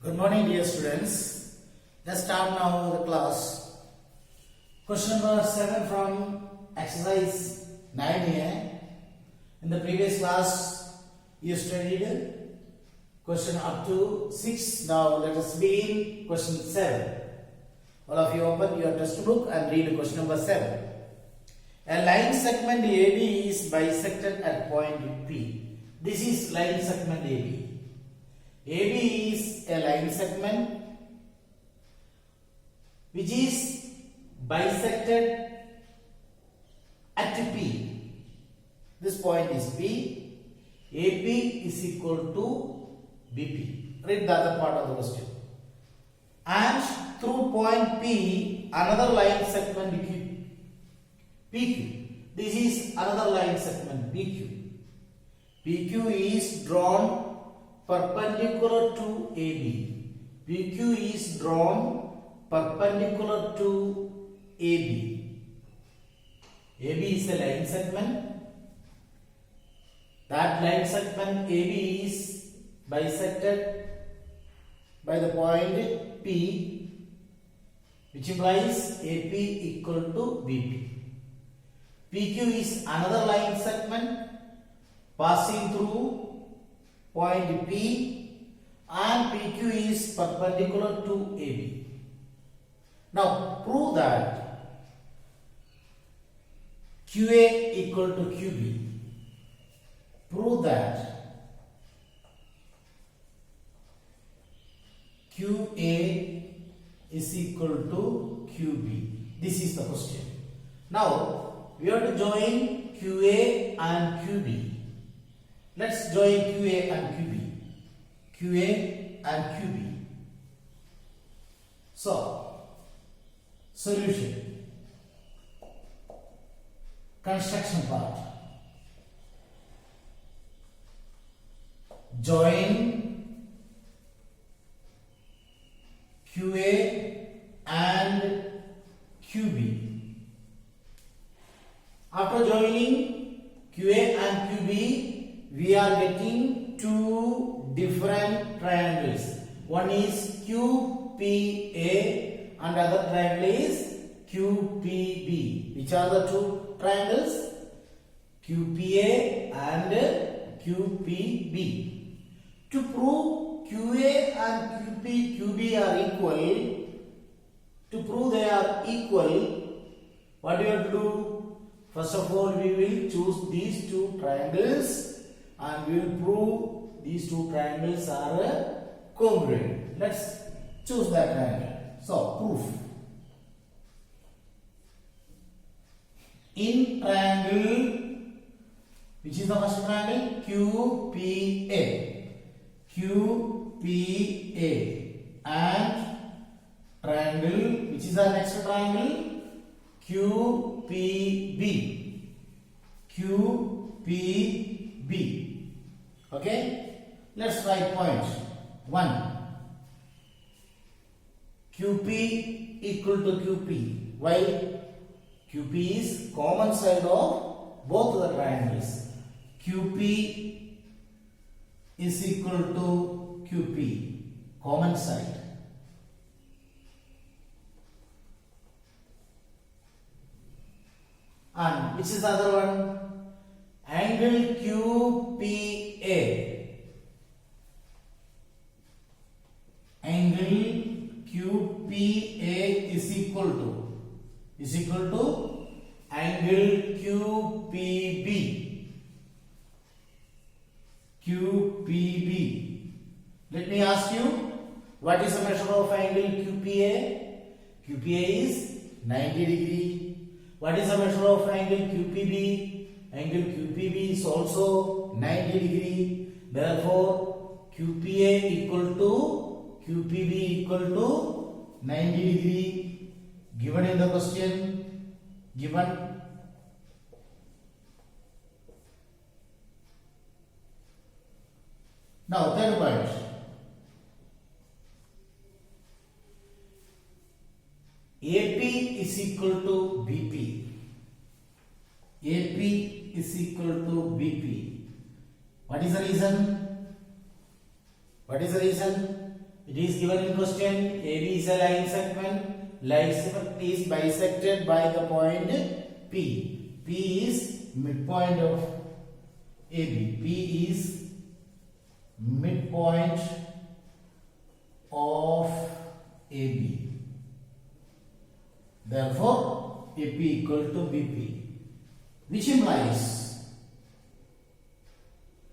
Good morning, dear students. Let's start now the class. Question number 7 from exercise 9a. In the previous class, you studied question up to 6. Now let us begin question 7. All of you open your textbook and read question number 7. A line segment AB is bisected at point P. This is line segment AB. AB is a line segment which is bisected at P. This point is P. AB is equal to BP. Read the other part of the question. And through point P, another line segment PQ. This is another line segment PQ. PQ is drawn perpendicular to AB. PQ is drawn perpendicular to AB. AB is a line segment. That line segment AB is bisected by the point P, which implies AP equal to BP. PQ is another line segment passing through point P, and PQ is perpendicular to AB. Now prove that QA equal to QB. Prove that QA is equal to QB. This is the question. Now we have to join QA and QB. Let's join QA and QB. QA and QB. So, solution. Construction part. Join QA and QB. After joining QA and QB, we are getting two different triangles. One is QPA and other triangle is QPB. Which are the two triangles? QPA and QPB. To prove QA and QB are equal, to prove they are equal, what do you have to do? First of all, we will choose these two triangles and we will prove these two triangles are congruent. Let's choose that triangle. So, proof. In triangle, which is the first triangle? QPA. QPA. And triangle, which is the next triangle? QPB. QPB. Okay, let's write point 1. QP equal to QP. Why? QP is common side of both the triangles. QP is equal to QP, common side. And which is the other one? Angle QPA. Angle QPA is equal to angle QPB. QPB. Let me ask you, what is the measure of angle QPA? QPA is 90 degree. What is the measure of angle QPB? Angle QPB is also 90 degree. Therefore, QPA equal to QPB equal to 90 degree. Given in the question. Given. Now, third point. AP is equal to BP. AP is equal to BP. What is the reason? What is the reason? It is given in question. AB is a line segment. Line segment is bisected by the point P. P is midpoint of AB. P is midpoint of AB. Therefore, AP equal to BP, which implies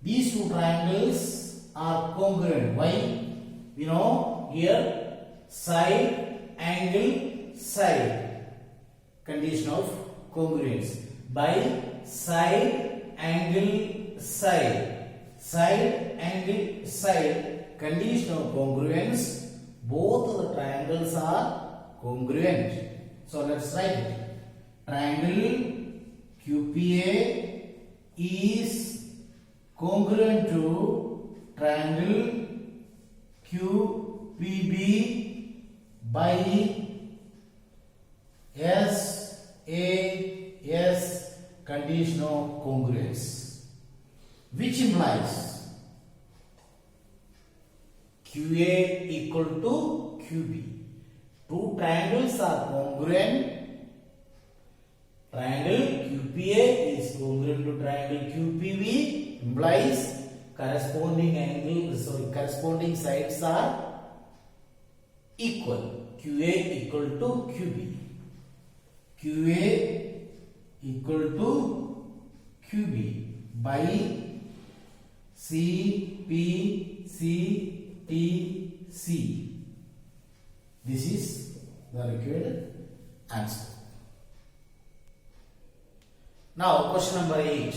these two triangles are congruent. Why? We know here side, angle, side. Condition of congruence. By side, angle, side. Side, angle, side. Condition of congruence. Both the triangles are congruent. So let's write it. Triangle QPA is congruent to triangle QPB by SAS, condition of congruence, which implies QA equal to QB. Two triangles are congruent. Triangle QPA is congruent to triangle QPB, implies corresponding sides are equal. QA equal to QB. QA equal to QB by CPCTC. This is the required answer. Now question number 8.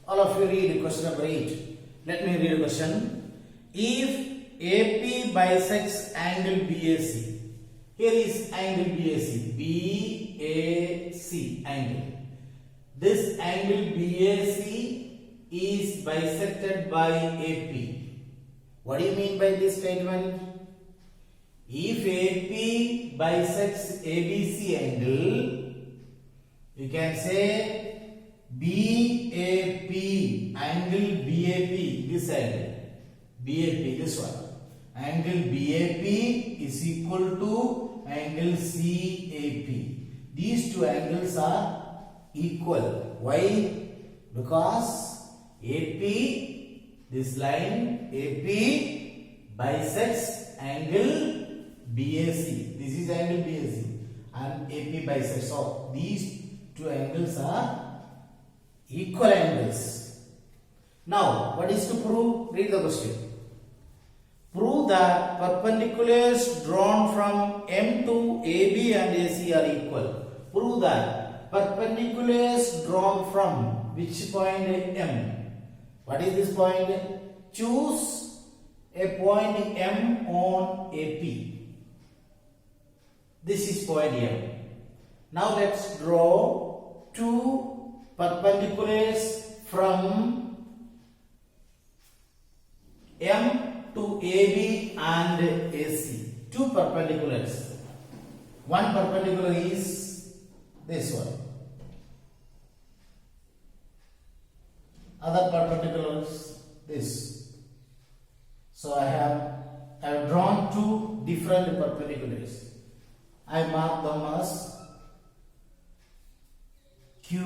All of you read question number 8. Let me read a question. If AP bisects angle BAC. Here is angle BAC. BAC angle. This angle BAC is bisected by AP. What do you mean by this statement? If AP bisects ABC angle, you can say BAP, angle BAP, this angle, BAP, this one. Angle BAP is equal to angle CAP. These two angles are equal. Why? Because AP, this line AP bisects angle BAC. This is angle BAC and AP bisects. So these two angles are equal angles. Now, what is to prove? Read the question. Prove that perpendiculars drawn from M to AB and AC are equal. Prove that perpendiculars drawn from which point M? What is this point? Choose a point M on AP. This is point M. Now let's draw two perpendiculars from M to AB and AC. Two perpendiculars. One perpendicular is this one. Other perpendiculars this. So I have drawn two different perpendiculars. I mark them as Q.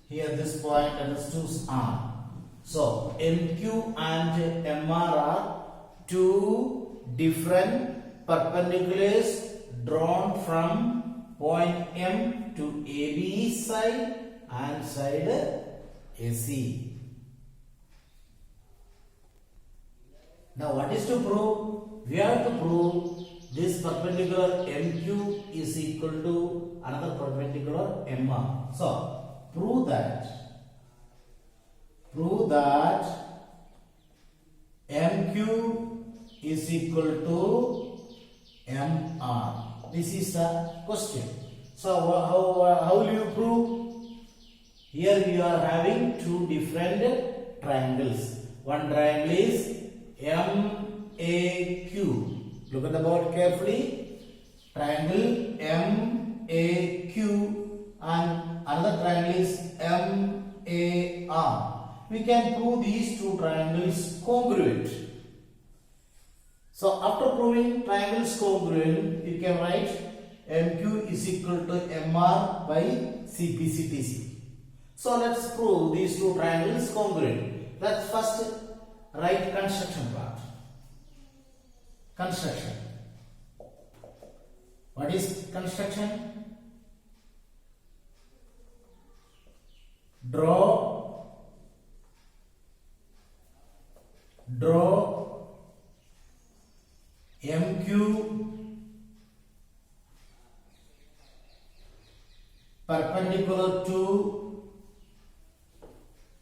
Here this point and this choose R. So MQ and MR are two different perpendiculars drawn from point M to AB side and side AC. Now what is to prove? We have to prove this perpendicular MQ is equal to another perpendicular MR. So prove that MQ is equal to MR. This is the question. So how will you prove? Here we are having two different triangles. One triangle is MAQ. Look at the board carefully. Triangle MAQ and another triangle is MAR. We can prove these two triangles congruent. So after proving triangles congruent, you can write MQ is equal to MR by CPCTC. So let's prove these two triangles congruent. Let's first write construction part. Construction. What is construction? Draw MQ perpendicular to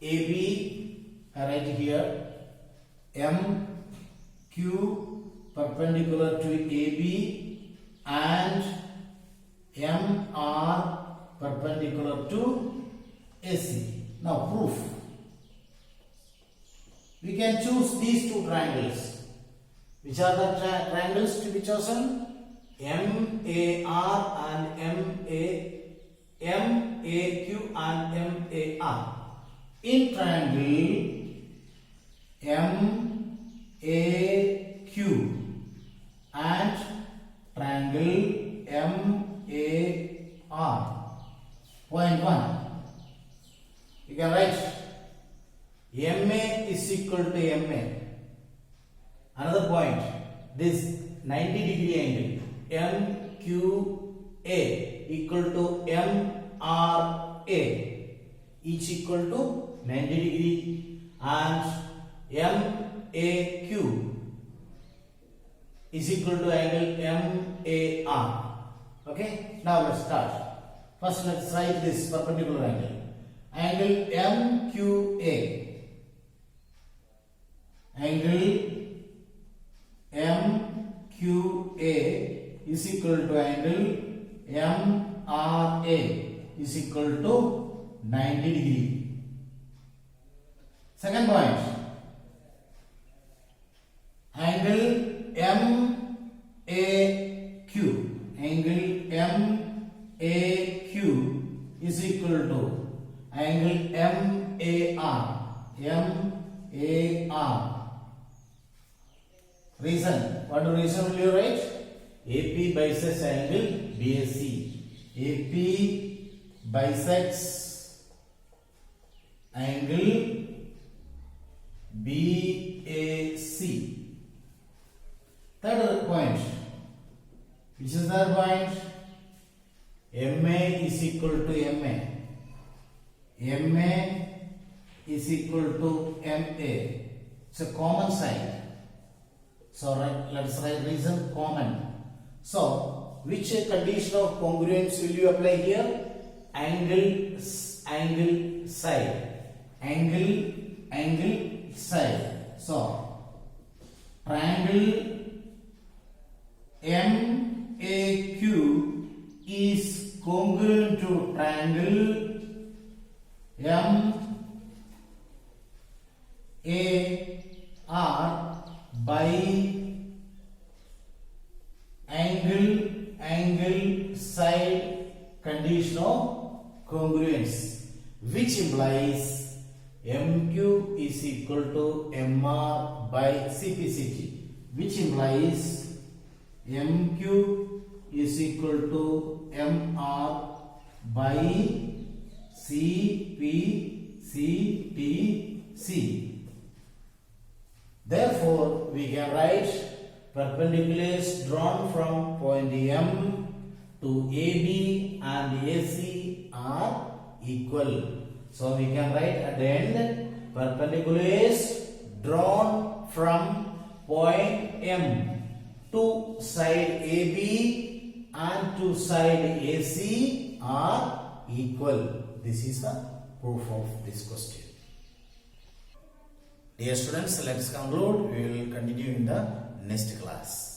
AB. I write here MQ perpendicular to AB and MR perpendicular to AC. Now proof. We can choose these two triangles. Which are the triangles to be chosen? MAR and MAQ and MAR. In triangle MAQ and triangle MAR. Point 1. You can write MA is equal to MA. Another point, this 90-degree angle MQA equal to MRA, each equal to 90 degree, and MAQ is equal to angle MAR. Okay, now let's start. First let's write this perpendicular angle. Angle MQA. Angle MQA is equal to angle MRA is equal to 90 degree. Second point, angle MAQ is equal to angle MAR. Reason. What reason will you write? AP bisects angle BAC. AP bisects angle BAC. Third point. Which is the point? MA is equal to MA. MA is equal to MA. It's a common sign. So let's write reason common. So which condition of congruence will you apply here? Angle side. Angle side. So triangle MAQ is congruent to triangle MAR by angle side condition of congruence, which implies MQ is equal to MR by CPCT, which implies MQ is equal to MR by CPCTC. Therefore, we can write perpendiculars drawn from point M to AB and AC are equal. So, we can write at the end perpendiculars drawn from point M to side AB and to side AC are equal. This is the proof of this question. Dear students, let's conclude. We will continue in the next class.